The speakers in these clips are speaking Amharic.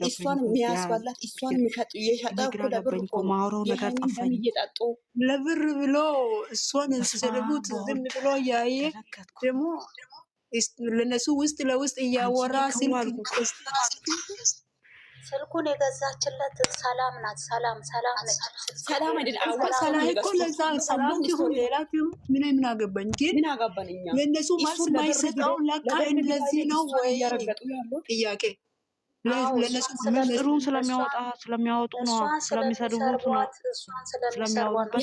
እሷን የሚያስባላት እሷን የሚሸጥ እየሸጠ እኮ ለብር እኮ ነው። የሃይሚን ደም እየጠጡ ለብር ብሎ እሷን ሲሰድቡት ዝም ብሎ እያየ ደግሞ ለነሱ ውስጥ ለውስጥ እያወራ ስልኩን የገዛችለት ሰላም ናት። ሰላም ነች። ሰላም አይደለም ሰላም እኮ ለዛ ሰላም ይሁን ሌላ ይሁን ምን አገባኝ። ግን ምን አገባን እኛ ለነሱ ማስ ማይሰጠው ለካ እንደዚህ ነው ወይ ጥያቄ ለነሱ ምስጢሩን ስለሚያወጡ ነው፣ ስለሚሰድቡት ነው፣ ስለሚያወጡ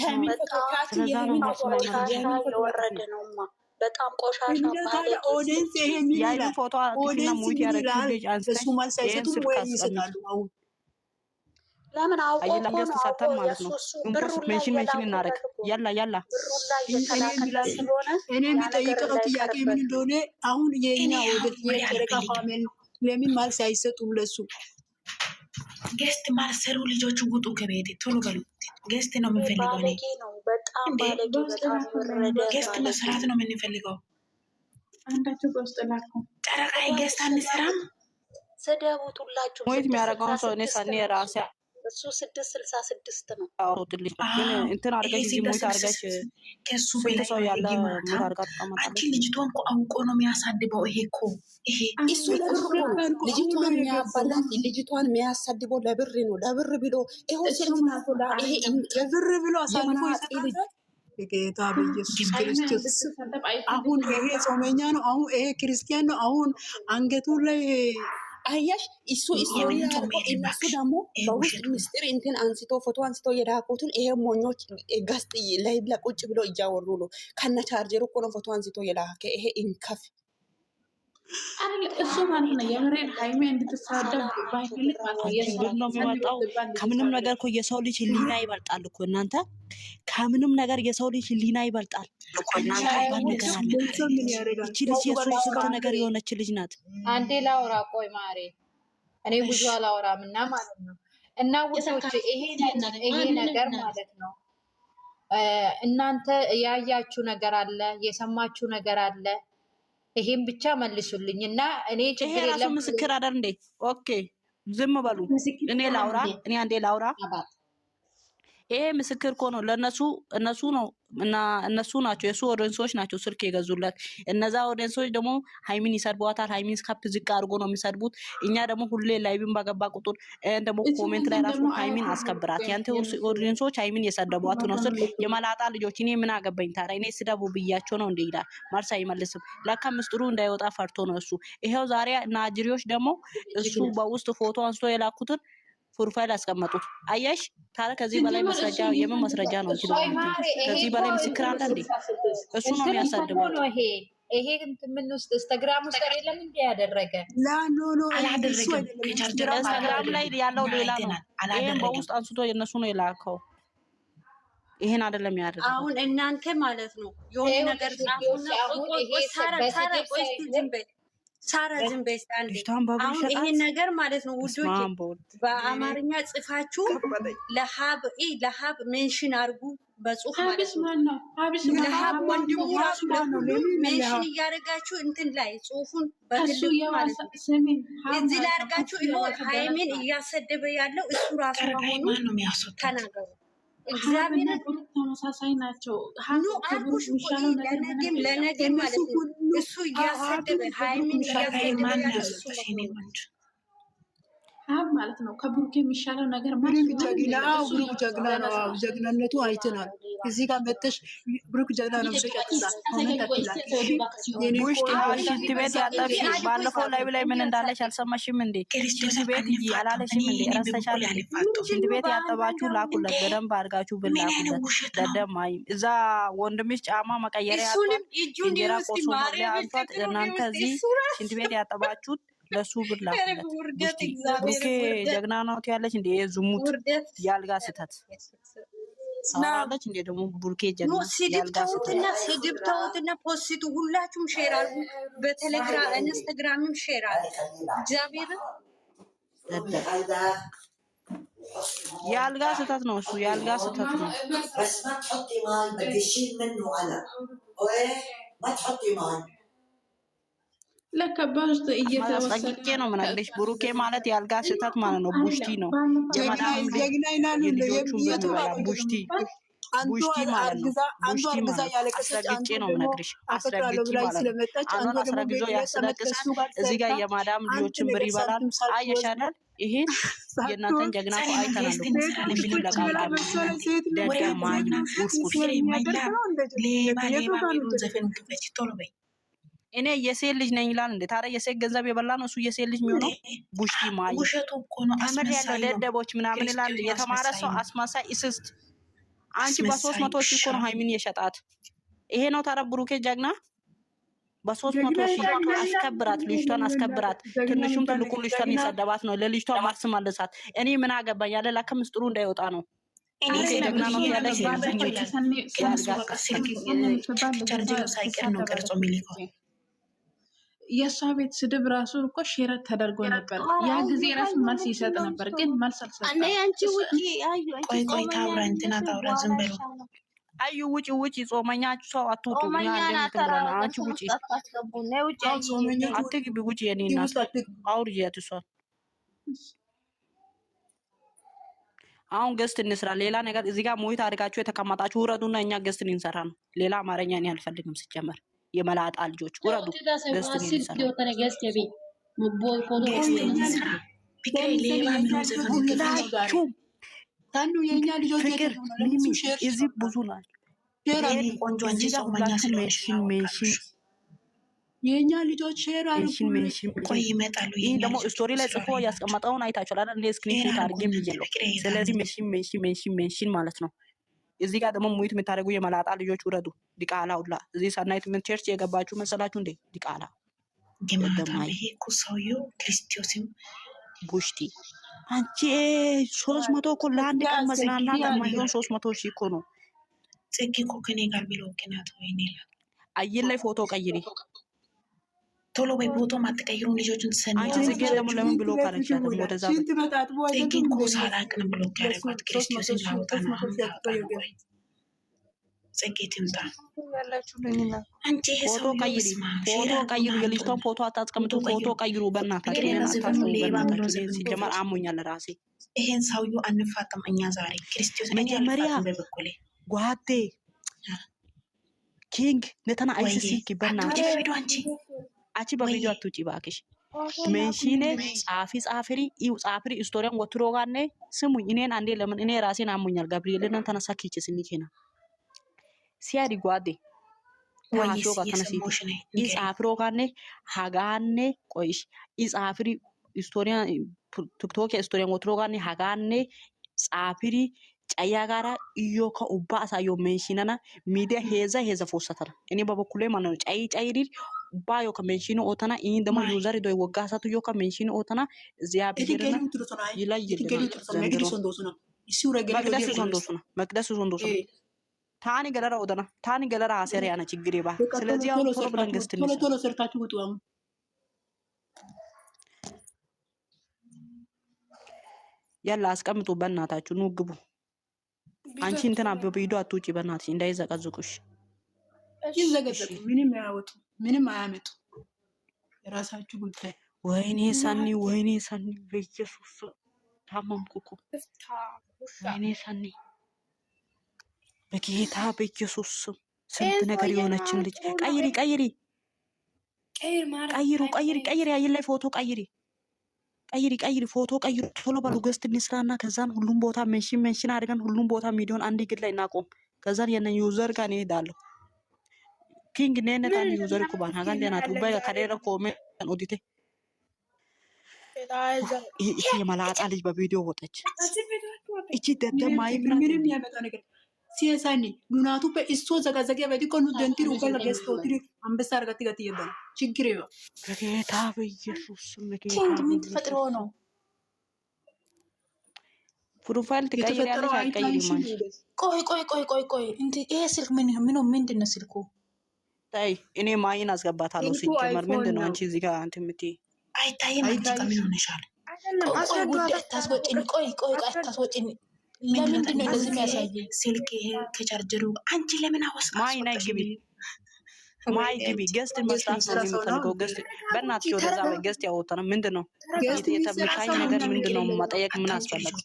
ስለዛ ነው ቆሻሻ የወረደ ነውማ። በጣም ቆሻሻ ኦዲንስ ይሄን ያዩ ፎቶ አጥቂና ሙት ያረጋግጥ ልጅ አንስተሽ እሱ ማለት ሳይሰጡ ወይ ይሰጣሉ። አሁን ለምን አውቆ ነው ተሰጠን ማለት ነው። ሜንሽን እናረግ ያላ እኔ የሚጠይቀው ጥያቄ ምን እንደሆነ አሁን የኛ ወደ የረቃ ፋሚሊ ለምን ማለት አይሰጡም ለሱ ጌስት ማርሰሩ ልጆቹ ውጡ ከቤት ቶሎ በሉ። ጌስት ነው የምንፈልገው። እኔ በጣም ባለጌ በጣም ወረደ። ጌስት መስራት ነው የምንፈልገው። አንዳችሁ በውስጥ ላኩ። ጨረቃ ጌስት አንሰራም። ስደቡት ሁላችሁ። ሞይት የሚያደርገውን ሰው እኔ ሰኔ ራሴ እሱ 666 ነው። አውሩትልኝ ግን እንትን አርገሽ እዚህ ሞይት አርገሽ ከሱ ሰው ያለ ሞይት አርጋ ተቀመጣለች። አንቺ ልጅቷን እኮ አውቆ ነው የሚያሳድበው። ይሄ እኮ ይሄ እሱ ልጅቷን የሚያባላት ልጅቷን የሚያሳድበው ለብር ነው። ለብር ብሎ ይሄ ለብር ብሎ አሳልፎ ይሰጣል። ጌታ በኢየሱስ ክርስቶስ አሁን ይሄ ጾመኛ ነው። አሁን ይሄ ክርስቲያን ነው። አሁን አንገቱ ላይ አያሽ እሱ እነሱ ደግሞ በውስጥ ምስጢር እንትን አንስቶ ፎቶ አንስቶ የላኩትን ይሄ ሞኞች ጋስጥ ላይ ብላ ቁጭ ብሎ እያወሩ ነው። ከነ ቻርጀሩ እኮ ነው ፎቶ አንስቶ የላከ ይሄ እንከፍ እሱ ማለት ነው። የምሬን ሃይሜ እንድትሳደብ ባይፈልግ ነው የሚመጣው። ከምንም ነገር እኮ የሰው ልጅ ህሊና ይበልጣል እኮ እናንተ። ከምንም ነገር የሰው ልጅ ህሊና ይበልጣል። እቺ ልጅ የሱ ስንት ነገር የሆነች ልጅ ናት። አንዴ ላውራ ቆይ ማሬ፣ እኔ ብዙ አላወራም እና ማለት ነው። እና ውዶች ይሄ ነገር ማለት ነው እናንተ ያያችሁ ነገር አለ፣ የሰማችሁ ነገር አለ። ይሄን ብቻ መልሱልኝ እና እኔ ችግር የለም። ምስክር አይደል እንዴ? ኦኬ ዝም በሉ። እኔ ላውራ፣ እኔ አንዴ ላውራ። ይሄ ምስክር እኮ ነው ለነሱ። እነሱ ነው እና እነሱ ናቸው የሱ ኦዲየንሶች ናቸው ስልክ የገዙለት። እነዛ ኦዲየንሶች ደግሞ ሃይሚን ይሰድቧታል። ሃይሚን ከፍ ዝቅ አድርጎ ነው የሚሰድቡት። እኛ ደግሞ ሁሌ ላይቭን ባገባ ቁጥር ደግሞ ኮሜንት ላይ ራሱ ሃይሚን አስከብራት፣ ያንተ ኦዲየንሶች ሃይሚን የሰደቧት ነው ስል የመላጣ ልጆች እኔ ምን አገባኝ ታዲያ? እኔ ስደቡ ብያቸው ነው እንደ ይላል። መልስ አይመልስም። ለካ ምስጢሩ እንዳይወጣ ፈርቶ ነው እሱ። ይሄው ዛሬ ናጅሪዎች ደግሞ እሱ በውስጥ ፎቶ አንስቶ የላኩትን ፕሮፋይል አስቀመጡት። አያሽ ታዲያ ከዚህ በላይ ማስረጃ የምን ማስረጃ ነው? ከዚህ በላይ ምስክር አለ እንዴ? እሱ ነው የሚያሳድበው። ይሄ ምን ውስጥ ኢንስታግራም ውስጥ አይደለም እንዴ ያደረገ? ኢንስታግራም ላይ ያለው ሌላ ነው። ይሄን በውስጥ አንስቶ የነሱ ነው የላከው። ይሄን አይደለም ያደረገው። አሁን እናንተ ማለት ነው የሆነ ነገር ጻፉና ሳራ ዝም በይ አንዴ። አሁን ይሄን ነገር ማለት ነው ውዶች በአማርኛ ጽፋችሁ ለሀብ ሜንሽን አርጉ በጽሁፍ ማለት ነው። ለሀብ ወንድሙ ራሱ ሜንሽን እያደረጋችሁ እንትን ላይ ጽሁፉን በትልቁ ማለት ነው እዚህ ላይ አርጋችሁ ይሁን ሃይሚን እያሰደበ ያለው እሱ ራሱ ሆኖ ተናገሩ። እግዚአብሔር ተመሳሳይ ናቸው። ለነገር ማለት ነው እሱ እያሰደበ ሃይሚን እያሰደበ ማለት ነው። ከብሩክ የሚሻለው ነገር ብሩክ ጀግና ነው። ጀግናነቱ አይተናል። እዚህ ጋር መተሽ ብሩክ ጀግና ነው። ሽንት ቤት ያጠብሽ ባለፈው ላይ ብላይ ምን እንዳለሽ አልሰማሽም እንዴ? ሽንት ቤት አላለሽም እንዴ? ረስተሻል እንዴ? ሽንት ቤት ያጠባችሁ ላኩለት፣ በደንብ አድርጋችሁ ብላኩለት። ደደማይ እዛ ወንድምሽ ጫማ መቀየሪያ እንጀራ ቆርሶ መብሊያ አንቷት እናንተ እዚህ ሽንት ቤት ያጠባችሁት ለሱ ብላ ብሩኬ ጀግና ነው ያለች እንዴ? ዝሙት ያልጋ ስተት ሳራለች እንዴ? ደግሞ ብሩኬ ጀግና ያልጋ ስተት ስድብ ተውትና ፖስቱ ሁላችሁም ሼር አድርጉ። በቴሌግራም ኢንስታግራምም ሼር አድርጉ። እግዚአብሔር ያልጋ ስተት ነው እሱ ያልጋ ስተት ነው። ለከባስ አስጠንቅቄ ነው የምነግርሽ። ብሩኬ ማለት ያልጋ ስህተት ማለት ነው። ቡሽቲ ነው ጀግና ይላሉ የልጆቹን ብትበላ ቡሽቲ ማለት ነው። ቡሽቲ ማለት አስረግጬ ነው የምነግርሽ። አስረግጬ ማለት ነው። አሁን አስረግዞ ያስለቅሳል። እዚህ ጋር የማዳም ልጆችን ብር ይበላል። አየሻላል። ይሄን የእናንተን ጀግና እኮ አይተናል። ቡሽቲ ለቃቃሚ ደገማኝ ውስኩስ እኔ የሴት ልጅ ነኝ ይላል እንዴ? ታዲያ የሴት ገንዘብ የበላ ነው እሱ የሴት ልጅ የሚሆነው? ቡሽቲ ማይ ተምር ያለው ደደቦች ምናምን ይላል። የተማረ ሰው አስማሳይ እስስት። አንቺ በ300 ሺህ እኮ ነው ሃይሚን የሸጣት። ይሄ ነው ታዲያ ብሩኬ ጀግና? በ300 ሺህ አስከብራት፣ ልጅቷን አስከብራት። ትንሹም ትልቁም ልጅቷን የሰደባት ነው። ለልጅቷ ማርስ መልሳት። እኔ ምን አገባኝ ያለ ላከ ምስጥሩ እንዳይወጣ ነው። እኔ ጀግና ነው ያለሽ የእሷ ቤት ስድብ ራሱ እኮ ሼረት ተደርጎ ነበር። ያ ጊዜ ራሱ መልስ ይሰጥ ነበር፣ ግን መልስ አልሰጠም። ቆይ ታውራ እንትና ታውራ ዝም በሉ። አዩ ውጪ ጾመኛችሁ ሰው አትውጡ። አንቺ ውጪ አትግቢ፣ ውጪ የኔ እናት አውሪ ያትሷል። አሁን ገስት እንስራ። ሌላ ነገር እዚህ ጋር ሞይት አድርጋችሁ የተቀመጣችሁ ውረዱና እኛ ገስት እንሰራ ነው። ሌላ አማርኛ እኔ አልፈልግም ሲጀመር። የመላጣ ልጆች ውረዱ። ገስት እንሰራ ታኑ የኛ ልጆች እዚህ ብዙ ናቸው። ቆንጆ አንቺ ጾመኛ ስለሆንሽ የኛ ልጆች ሼር አድርጉ። ቆይ ይመጣሉ። ይሄ ደግሞ ስቶሪ ላይ ጽፎ ያስቀመጠውን አይታችኋል አይደል? እንደ ስክሪንሾት አድርጌ የሚይዘው። ስለዚህ ሜንሽን ማለት ነው። እዚህ ጋር ደግሞ ሙይት የምታደርጉ የመላጣ ልጆች ውረዱ። ዲቃላ ሁላ እዚህ ሰናይት ምን ቸርች የገባችሁ መሰላችሁ እንዴ? ዲቃላ ገማታ ይሄ እኮ ሰውዬው ክርስቶስም ቡሽቲ አንቺ 300 እኮ ለአንድ ቀን መዝናናት የማይሆን 300 ሺህ እኮ ነው። ጽጌ እኮ ከኔ ጋር ቢሎ ከናት ወይኔ አየር ላይ ፎቶ ቀይሪ ቶሎ ወይ ፎቶ ማትቀይሩ ልጆችን ሰነ አንቺ ጽጌ ደግሞ ለምን ብሎ ካለች ደግሞ ወደዛ ጽጌ እኮ ሳላቅን ብሎ ካረጓት ክርስቶስን ላውጣና ጽጌ ትምጣ አንቺ ፎቶ ቀይሩ የልጅቷን ፎቶ አታስቀምጡ። ፎቶ ቀይሩ በእናታችሁ። ሲጀመር አሞኛል ራሴ። ይሄን ሰውዬው አንፋተም እኛ ዛሬ ክርስቶስ መጀመሪያ ጓዴ ኪንግ ነተና አይሲሲ በእናትሽ አቺ በቪዲዮ አትውጪ ባክሽ። ሜንሽኔ ጻፊሪ ጻፊሪ ስቶሪያን ወትሮጋኔ ስሙኝ። እኔን አንዴ ለምን እኔ ራሴን አሞኛል። ጋብሪኤልን ተነሳ ኪች ስኒኬና ሲያዲ ጓዴ ታሾ ከተነሲ ጻፍሮጋኔ ሃጋኔ ቆይሽ ጻፊሪ ስቶሪያን ቲክቶክ ስቶሪያን ወትሮጋኔ ሃጋኔ ጻፊሪ ጫያ ጋራ ኢዮካ ኡባ አሳዮ ሜንሽናና ሚዲያ ሄዛ ፎሰተራ እኔ በበኩሌ ማለት ነው። ጫይሪ ባዮ ከሜንሽኑ ኦተና ይሄን ደግሞ ዩዘር ዶይ ወጋሳቱ ዮካ ሜንሽኑ ኦተና እዚያ ቢርና መቅደስ ሶንዶሱና ታኒ ገለራ ኦደና ታኒ ገለራ አሰሪያና ችግሬ ባ ስለዚህ አሁን ፕሮብለም ገስትኒ ቶሎ ሰርታችሁ ውጡ። አሁን ያላ አስቀምጡ በእናታችሁ ኑ ግቡ። አንቺ እንትና በቪዲዮ አትውጪ በእናትሽ እንዳይዘቀዝቁሽ። ይዘቀዘቁ ምንም ያወጡ ምንም አያመጡ የራሳችሁ ጉዳይ። ወይኔ ሰኒ በኢየሱስ ታመምኩ እኮ ወይኔ ሰኒ በጌታ በኢየሱስ ስንት ነገር የሆነችን ልጅ ቀይሪ አየር ላይ ፎቶ ቀይሪ ፎቶ ቀይሩ። ቶሎ በሉ ገስት እንስራና ከዛን ሁሉም ቦታ ሜንሽን አድርገን ሁሉም ቦታ ሚሊዮን አንድ ግድ ላይ እናቆም። ከዛን የነ ዩዘር ጋር እሄዳለሁ። ኪንግ ነነ ታን ዩዘር ኩባን ሃጋን ደና ቱባይ ከደረ ኮሜንት ኦዲቴ ይሄ የመላጣ ልጅ በቪዲዮ ወጣች። እቺ ደደማይ ምንም ያመጣ ነገር ሲሳኒ ኑናቱ በእሶ ዘጋዘገ በዲኮኑ ደንቲሩ ገለ ገስቶ ትሪ አንበሳ አርጋት ጋት ይባል ችግር ነው። በጌታ በኢየሱስ ኪንግ ምን ተፈጥሮ ነው? ፕሮፋይል ትቀይሪያለሽ አትቀይሪም? ቆይ እንዴ ይሄ ስልክ ምንድን ነው ስልኩ? ታይ እኔ ማይን አስገባታለሁ። ሲጀመር ምንድነው አንቺ እዚህ ጋር አንተ የምትይ አይታይም። አንቺ ከምን ሆነሻል? ቆይ አታስወጪኝ። ለምንድን ነው እንደዚህ የሚያሳየኝ? ስልክ ይሄ ከቻርጀሩ አንቺ ለምን አወስካ? ማይና ግቢ ማይ ግቢ ገስት መስራት ነው የሚፈልገው። ገስት በእናትሽ ወደዛ ገስት ያወጣና ምንድነው የተምታይ ነገር ምንድነው መጠየቅ ምን አስፈለገ?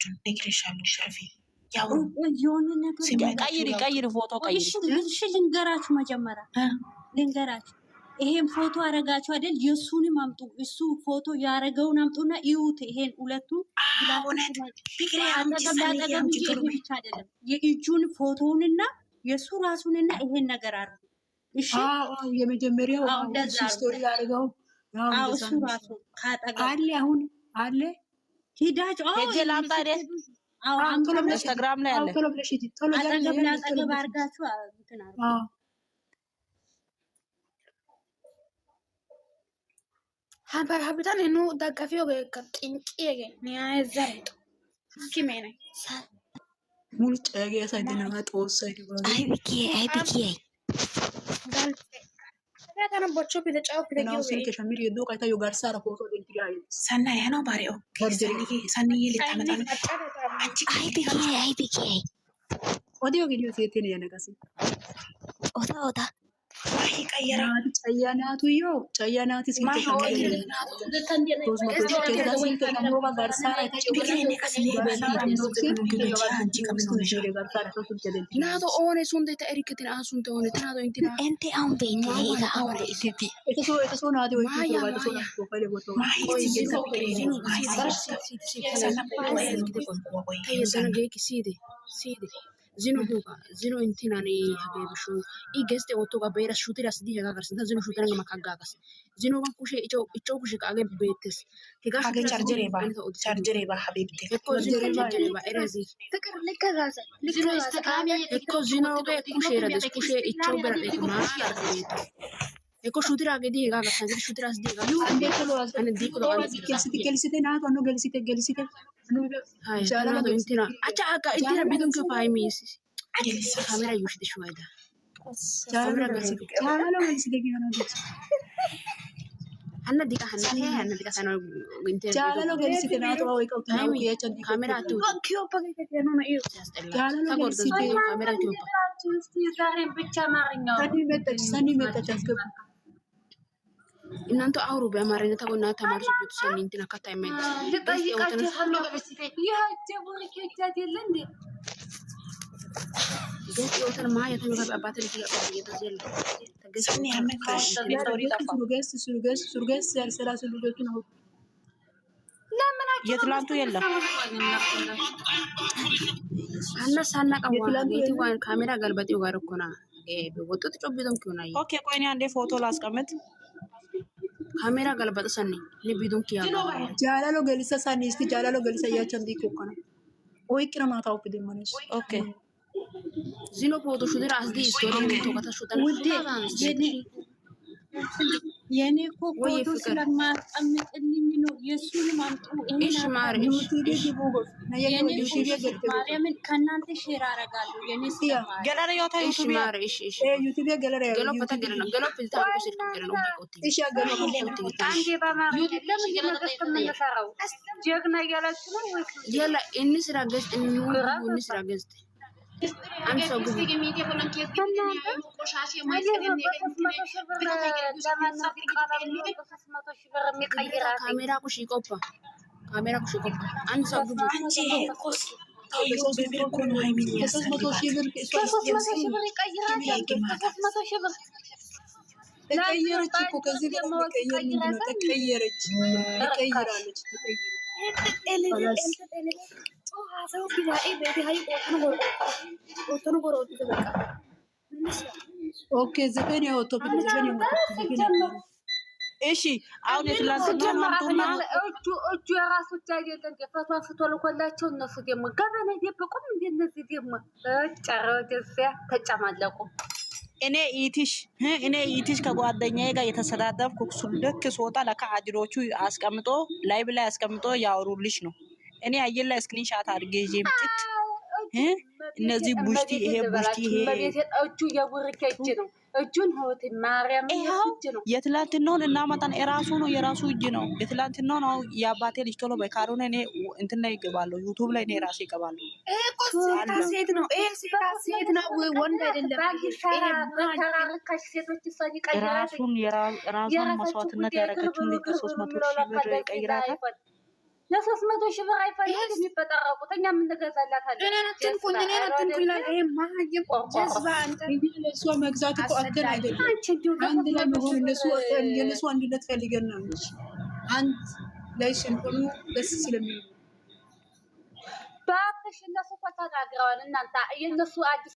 ቀይሪ ፎቶ ቀይሪ። እሺ ልንገራችሁ፣ መጀመሪያ ልንገራችሁ። ይሄን ፎቶ አረጋችሁ አይደል? የሱንም አምጡ። እሱ ፎቶ ያረገውን አምጡና ይዩት። ይሄን ሁለቱን ብቻ አይደለም የእጁን ፎቶውንና የሱ ራሱንና ይሄን ነገር አርጉ። እሺ የመጀመሪያው ስቶሪ ያረጋው እሱ ራሱ ካጠገብ አለ። አሁን አለ ሂዳችሁ ሄጄ ላምጣ አይደል? ኢንስታግራም ላይ አለ። አጠገብ አርጋችሁ እንትን አርጉ። habitan inu daggafiyo qinqiye ne ayzareto kimene mulcege sayidina xoosay ay biki kana bocho pide ciao pide ነው ስልክ ሸሚር የዶ ቀይታ ጋርሳራ ፎቶ ደንቲያይ ሰና ያኖ ባሪኦ ሰኒ ልታመጣ ay biki ወዲዮ ቪዲዮ ሲቴን ያነጋሲ oda ማይ ቀየራ ጨያናቱ ዮ ጨያናቱ ሲልክ ሸሚር ቶስ መቶ ከዛ ሲልክ ነው ጋርሳራ ቢክኔ ከስኒ nato one sunde ta eriketin asunte one nato intina ente an bete ega awde ኢቲቲ እተሶ ናዲ ወይ ፕሮቫይድ ሶና ፕሮፋይል ቦቶ ማይ ሲዞ side zino hoga zino intinani hage bisho I geste otoga beera shutiras di hega garsan zino shutiran makagagas zino ban kushe icho kushe kage betes hega hage charjere ba habibte ekko charjere ba erezi ፍቅር ልከጋዛ ekko zino ge kushe rades kushe icho bera ekma ardeto ekko shutira ge di hega garsan zino shutiras di hega ande kolo ane di kolo gelsite nato anno gelsite hay jala do intina acha aga intina bidon ke faimis kamera yushide shwayda jala gelsite giyana hanna dika sano intina jala gelsite nato way qawtana wiya chandi kamera tu kiyo pagete no no iyo jala gelsite kamera tu ዛሬ ብቻ ማርኛው ሰኒ መጣች አስገቡ እናንተ አውሩ በአማርኛ ተቆና ተማርሱ ብቻ እንትና ከታይ ማይዳ ልጠይቃችሁ ሀሎ ይሄ ቡሪክ ይጃት የለ እንዴ ገስ ወተን ማያ ተመጋ አባተ ልጅ ያቀርብ ሰኒ ያመካሽ ስቶሪ ጣፋ ሱርገስ ያልሰራ ስሉገቱ ነው የትላንቱ የለም አነሳና ቀዋላ የትዋን ካሜራ ገልበጤው ጋር እኮና ወጥቶ ጮብዶም ኩናይ ኦኬ ቆይኔ አንዴ ፎቶ ላስቀምጥ ካሜራ ገልበጥ ሰኒ ለቢዶም ኪያ ጃላሎ ገልሰ ሰኒ እስቲ ጃላሎ ገልሰ ያቸንዲ ኮኮና ወይ ቅረማታው ፍደማነስ ኦኬ ዚኖ ፎቶ ሹድራ አስዲ ስቶሪ ፎቶ ከተሹተን የኔ እኮ ፎቶ ስለማስቀምጥልኝ ነው። የሱንም አምጡ። እሺ ማር ማርያምን ከእናንተ ሼር አደርጋለሁ። የኔ ስለማር ገለረ ያታ ዩቲዩብ ማር እሺ ዩቲዩብ ገለረ ገሎ ፈታ ገለና ገሎ ፊልታ ኮሲል ገለና ኦኬ እሺ ገሎ አንዴ በማር ለምን እየነገርኩ የምንሰራው ጀግና እያላችሁ ነው ወይ? የላ እንስራ ገዝ እንስራ ገዝ አንድ ሰው ግቡ ካሜራ ኩሽ ይቆፋ አንድ ሰው ግቡ አንቺ ኮስ ታዩ በብር እኮ ነው ሃይሚን ያሳልፋል 300 ሺህ ብር ይቀይራል። 300 ሺህ ብር ተቀየረች እኮ ከዚህ ደግሞ ተቀየረች ኦኬ ዘፈን ያወጣው ዘፈን ያወጣው እሺ አሁን የትላንትና ማምጡና እጁ የራሱ አይደለም ገፈቷ ፍቶ ልኮላቸው እነሱ ደግሞ ገበነ ደብቁም እንደነዚህ ደግሞ ጨረው ደዚያ ተጨማለቁ እኔ ኢቲሽ ከጓደኛዬ ጋር የተሰዳደብኩ ልክ ስወጣ ለካ አጅሮቹ አስቀምጦ ላይቭ ላይ አስቀምጦ ያወሩልሽ ነው። እኔ አየር ላይ ስክሪንሻት አድርጌ ይዤ ምጥት እነዚህ ቡሽቲ ይሄ ቡሽቲ ይሄ እጁ የቡርኬ እጅ ነው። እጁን ህይወት ማርያም እጅ ነው። የትላንትናውን እናመጣን የራሱ ነው የራሱ እጅ ነው። የትላንትናው ነው የአባቴ ልጅ ቶሎ በይ ካልሆነ እኔ እንትን ላይ ይገባለሁ ዩቱብ ላይ እኔ ራሴ ይገባለሁ። ሴት ነው ሴት ነው ወንድ አይደለም። ራሱን መስዋዕትነት ያደረገችውን ልጅ 300 ሺህ ብር ይቀይራታል። ለ300 ሺህ ብር አይፈልግም የሚበጠረቁት። እኛ የምንገዛላታለን። እሷ መግዛት እኮ አተን አይደለም። አንድ ላይ መሆን የነሱ አንድነት ፈልገን ነው እንጂ አንድ ላይ ስንሆኑ ደስ ስለሚል በአብሽ እነሱ እኮ ተናግረዋል። እናንተ የእነሱ አዲስ